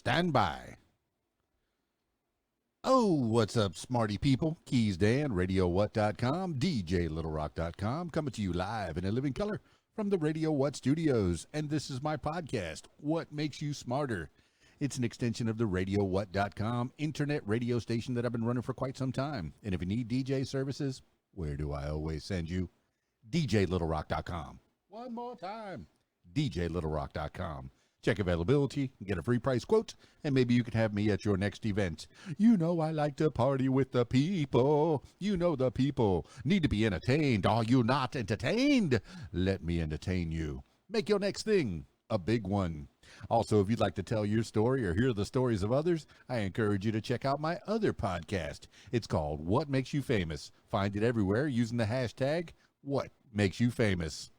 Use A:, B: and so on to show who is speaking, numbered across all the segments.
A: Stand by. Oh, what's up, smarty people? KeysDAN, RadioWhat.com, DJLittleRock.com, coming to you live in a living color from the Radio What studios. And this is my podcast, What Makes You Smarter? It's an extension of the RadioWhat.com internet radio station that I've been running for quite some time. And if you need DJ services, where do I always send you? DJLittleRock.com. One more time, DJLittleRock.com. Check availability, get a free price quote, and maybe you can have me at your next event. You know I like to party with the people. You know the people need to be entertained. Are you not entertained? Let me entertain you. Make your next thing a big one. Also, if you'd like to tell your story or hear the stories of others, I encourage you to check out my other podcast. It's called What Makes You Famous. Find it everywhere using the hashtag What Makes You Famous.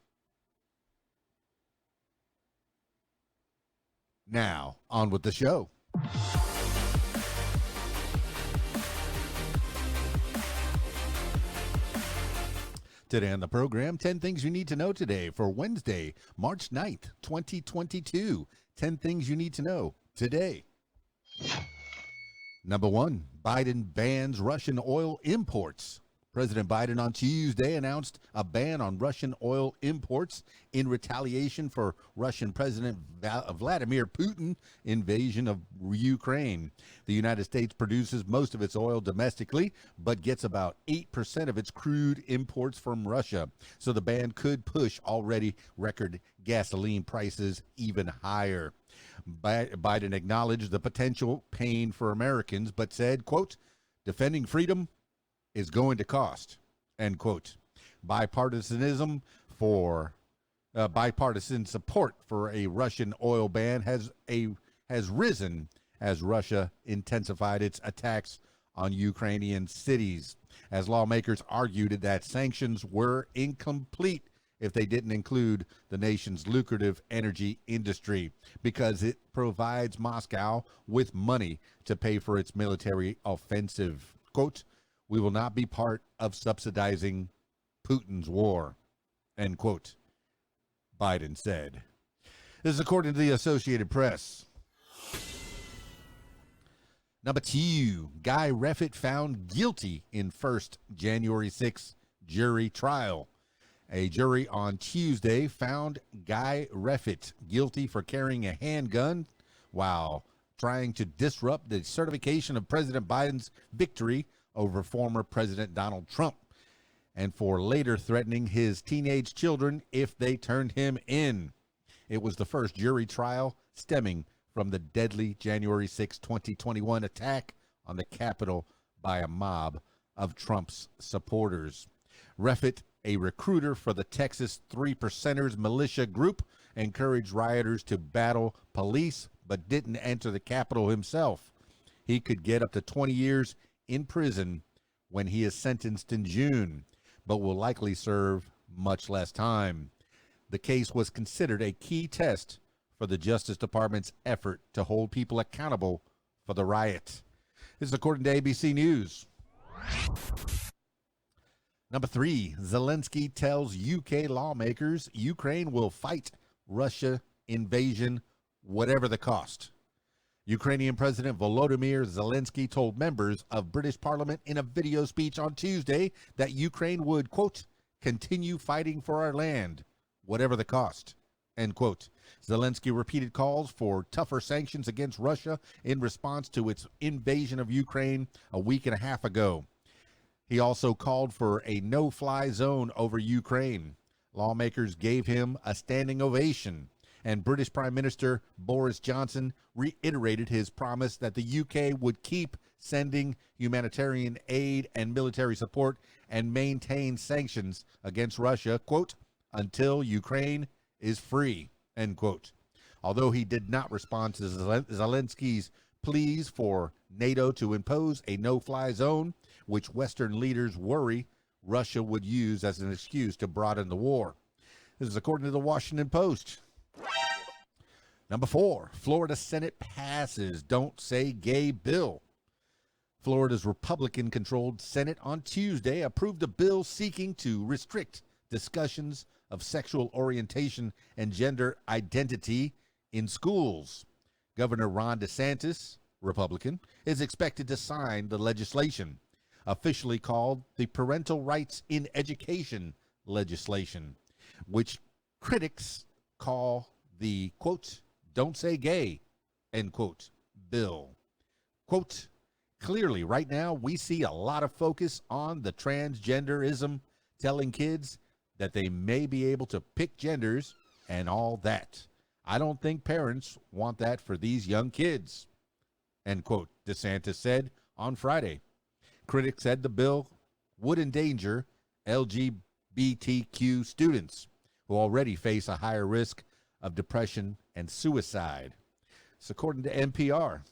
A: Now, on with the show. Today on the program, 10 things you need to know today for Wednesday, March 9th, 2022. 10 things you need to know today. Number 1, Biden bans Russian oil imports. President Biden on Tuesday announced a ban on Russian oil imports in retaliation for Russian President Vladimir Putin's invasion of Ukraine. The United States produces most of its oil domestically, but gets about 8% of its crude imports from Russia. So the ban could push already record gasoline prices even higher. Biden acknowledged the potential pain for Americans, but said, quote, defending freedom is going to cost, end quote. Bipartisan support for a Russian oil ban has risen as Russia intensified its attacks on Ukrainian cities, as lawmakers argued that sanctions were incomplete if they didn't include the nation's lucrative energy industry, because it provides Moscow with money to pay for its military offensive. Quote, we will not be part of subsidizing Putin's war, end quote, Biden said. This is according to the Associated Press. Number 2, Guy Reffitt found guilty in first January 6th jury trial. A jury on Tuesday found Guy Reffitt guilty for carrying a handgun while trying to disrupt the certification of President Biden's victory over former President Donald Trump, and for later threatening his teenage children if they turned him in. It was the first jury trial stemming from the deadly January 6, 2021 attack on the Capitol by a mob of Trump's supporters. Reffitt, a recruiter for the Texas Three Percenters militia group, encouraged rioters to battle police but didn't enter the Capitol himself. He could get up to 20 years in prison when he is sentenced in June, but will likely serve much less time. The case was considered a key test for the Justice Department's effort to hold people accountable for the riot. This is according to ABC News. Number 3, Zelensky tells UK lawmakers Ukraine will fight Russia invasion whatever the cost. Ukrainian President Volodymyr Zelensky told members of British Parliament in a video speech on Tuesday that Ukraine would, quote, continue fighting for our land, whatever the cost, end quote. Zelensky repeated calls for tougher sanctions against Russia in response to its invasion of Ukraine a week and a half ago. He also called for a no-fly zone over Ukraine. Lawmakers gave him a standing ovation, and British Prime Minister Boris Johnson reiterated his promise that the UK would keep sending humanitarian aid and military support and maintain sanctions against Russia, quote, until Ukraine is free, end quote. Although he did not respond to Zelensky's pleas for NATO to impose a no-fly zone, which Western leaders worry Russia would use as an excuse to broaden the war. This is according to the Washington Post. Number 4, Florida Senate passes Don't Say Gay bill. Florida's Republican-controlled Senate on Tuesday approved a bill seeking to restrict discussions of sexual orientation and gender identity in schools. Governor Ron DeSantis, Republican, is expected to sign the legislation, officially called the Parental Rights in Education legislation, which critics call the, quote, "don't say gay," end quote, bill. Quote, "Clearly, right now, we see a lot of focus on the transgenderism, telling kids that they may be able to pick genders and all that. I don't think parents want that for these young kids," end quote, DeSantis said on Friday. Critics said the bill would endanger LGBTQ students who already face a higher risk of depression and suicide. It's according to NPR.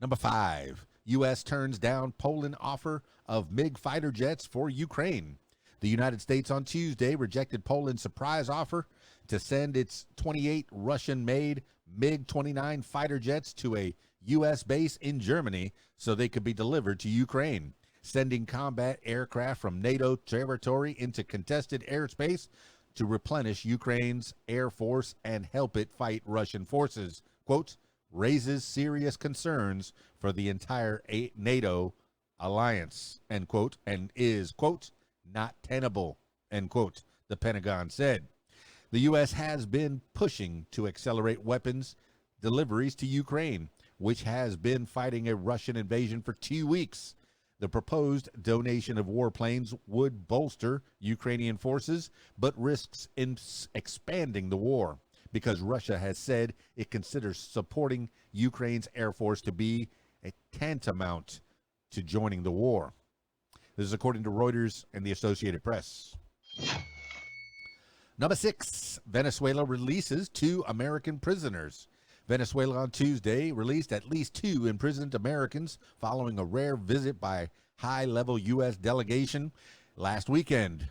A: Number 5, U.S. turns down Poland offer of MiG fighter jets for Ukraine. The United States on Tuesday rejected Poland's surprise offer to send its 28 Russian-made MiG-29 fighter jets to a U.S. base in Germany so they could be delivered to Ukraine, sending combat aircraft from NATO territory into contested airspace to replenish Ukraine's air force and help it fight Russian forces, quote, "raises serious concerns for the entire NATO alliance," end quote, and is, quote, "not tenable," end quote, the Pentagon said. The U.S. has been pushing to accelerate weapons deliveries to Ukraine, which has been fighting a Russian invasion for 2 weeks. The proposed donation of warplanes would bolster Ukrainian forces, but risks in expanding the war because Russia has said it considers supporting Ukraine's air force to be a tantamount to joining the war. This is according to Reuters and the Associated Press. Number 6, Venezuela releases 2 American prisoners. Venezuela on Tuesday released at least 2 imprisoned Americans following a rare visit by high-level U.S. delegation last weekend.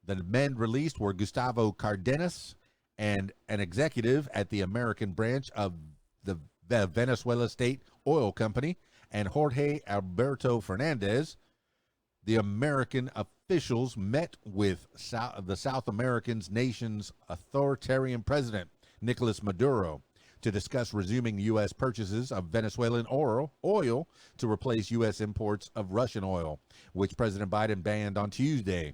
A: The men released were Gustavo Cardenas, and an executive at the American branch of the Venezuela State Oil Company, and Jorge Alberto Fernandez. The American officials met with the South American nation's authoritarian president, Nicolas Maduro, to discuss resuming U.S. purchases of Venezuelan oil to replace U.S. imports of Russian oil, which President Biden banned on Tuesday.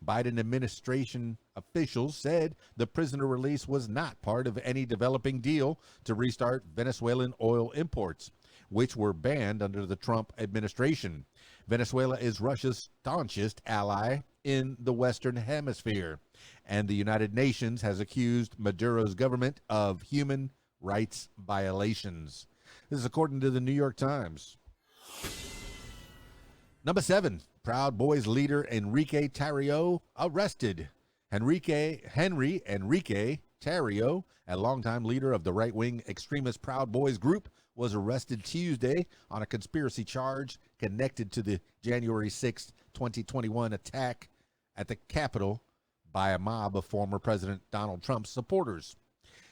A: Biden administration officials said the prisoner release was not part of any developing deal to restart Venezuelan oil imports, which were banned under the Trump administration. Venezuela is Russia's staunchest ally in the Western Hemisphere, and the United Nations has accused Maduro's government of human rights violations. This is according to the New York Times. Number 7, Proud Boys leader Enrique Tarrio arrested. Henry Enrique Tarrio, a longtime leader of the right-wing extremist Proud Boys group, was arrested Tuesday on a conspiracy charge connected to the January 6, 2021 attack at the Capitol by a mob of former President Donald Trump's supporters.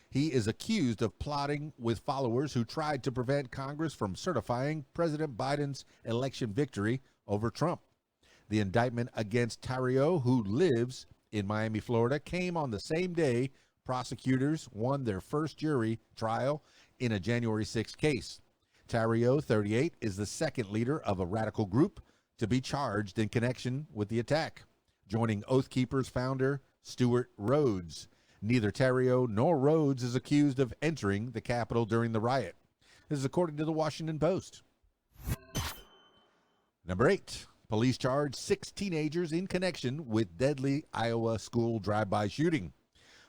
A: He is accused of plotting with followers who tried to prevent Congress from certifying President Biden's election victory over Trump. The indictment against Tarrio, who lives in Miami, Florida, came on the same day prosecutors won their first jury trial in a January 6 case. Tarrio, 38, is the second leader of a radical group to be charged in connection with the attack, joining Oath Keepers founder Stuart Rhodes. Neither Tarrio nor Rhodes is accused of entering the Capitol during the riot. This is according to the Washington Post. Number 8, police charge 6 teenagers in connection with deadly Iowa school drive-by shooting.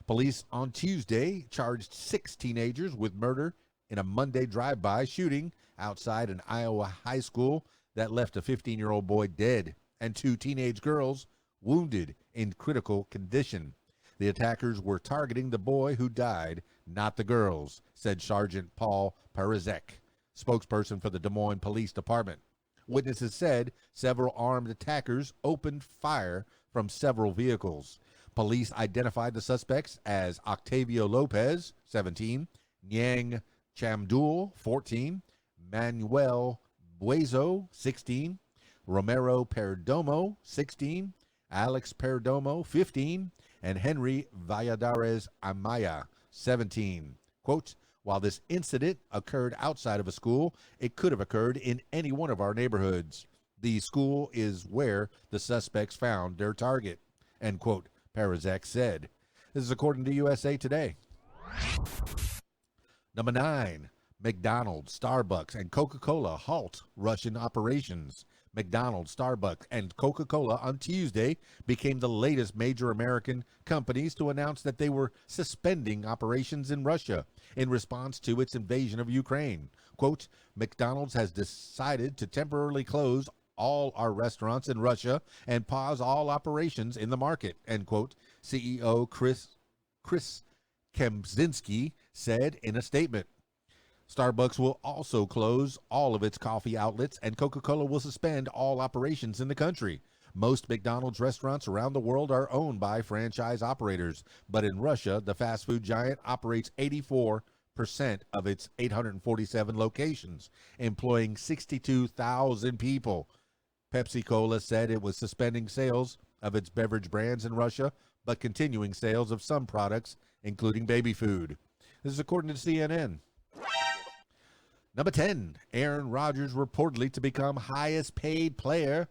A: Police on Tuesday charged 6 teenagers with murder in a Monday drive-by shooting outside an Iowa high school that left a 15-year-old boy dead and 2 teenage girls wounded in critical condition. The attackers were targeting the boy who died, not the girls, said Sergeant Paul Parizek, spokesperson for the Des Moines Police Department. Witnesses said several armed attackers opened fire from several vehicles. Police identified the suspects as Octavio Lopez, 17, Nyang Chamdul, 14, Manuel Buezo, 16, Romero Perdomo, 16, Alex Perdomo, 15, and Henry Valladares Amaya, 17. Quote, While this incident occurred outside of a school, it could have occurred in any one of our neighborhoods. The school is where the suspects found their target, end quote, Parizak said. This is according to USA Today. Number 9, McDonald, Starbucks, and Coca-Cola halt Russian operations. McDonald's, Starbucks, and Coca-Cola on Tuesday became the latest major American companies to announce that they were suspending operations in Russia in response to its invasion of Ukraine. Quote, McDonald's has decided to temporarily close all our restaurants in Russia and pause all operations in the market, end quote, CEO Chris Kempczynski said in a statement. Starbucks will also close all of its coffee outlets, and Coca-Cola will suspend all operations in the country. Most McDonald's restaurants around the world are owned by franchise operators, but in Russia, the fast food giant operates 84% of its 847 locations, employing 62,000 people. Pepsi-Cola said it was suspending sales of its beverage brands in Russia, but continuing sales of some products, including baby food. This is according to CNN. Number 10, Aaron Rodgers reportedly to become highest paid player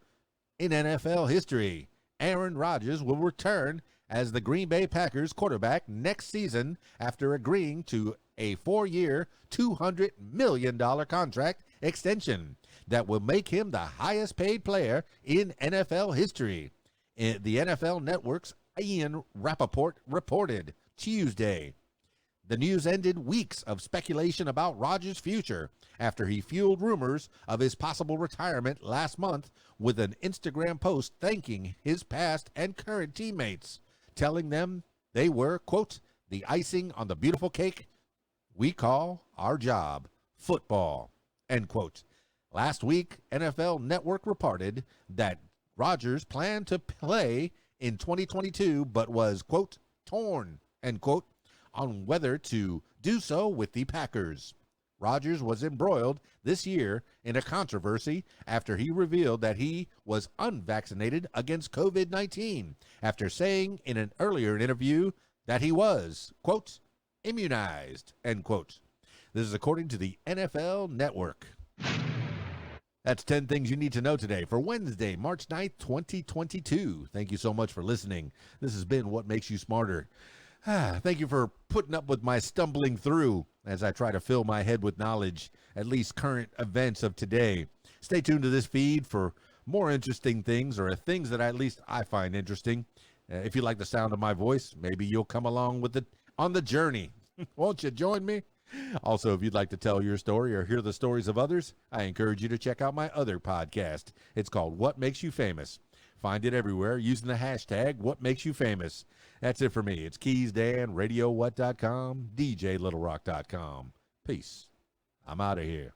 A: in NFL history. Aaron Rodgers will return as the Green Bay Packers quarterback next season after agreeing to a 4-year, $200 million contract extension that will make him the highest paid player in NFL history. The NFL Network's Ian Rappaport reported Tuesday. The news ended weeks of speculation about Rodgers' future after he fueled rumors of his possible retirement last month with an Instagram post thanking his past and current teammates, telling them they were, quote, the icing on the beautiful cake we call our job, football, end quote. Last week, NFL Network reported that Rodgers planned to play in 2022 but was, quote, torn, end quote, on whether to do so with the Packers. Rodgers was embroiled this year in a controversy after he revealed that he was unvaccinated against COVID-19 after saying in an earlier interview that he was, quote, immunized, end quote. This is according to the NFL Network. That's 10 things you need to know today for Wednesday, March 9th, 2022. Thank you so much for listening. This has been What Makes You Smarter. Thank you for putting up with my stumbling through as I try to fill my head with knowledge, at least current events of today. Stay tuned to this feed for more interesting things, or things that at least I find interesting. If you like the sound of my voice, maybe you'll come along with it on the journey. Won't you join me? Also, if you'd like to tell your story or hear the stories of others, I encourage you to check out my other podcast. It's called What Makes You Famous. Find it everywhere using the hashtag #WhatMakesYouFamous. That's it for me. It's KeysDAN, RadioWhat.com, DJLittleRock.com. Peace. I'm out of here.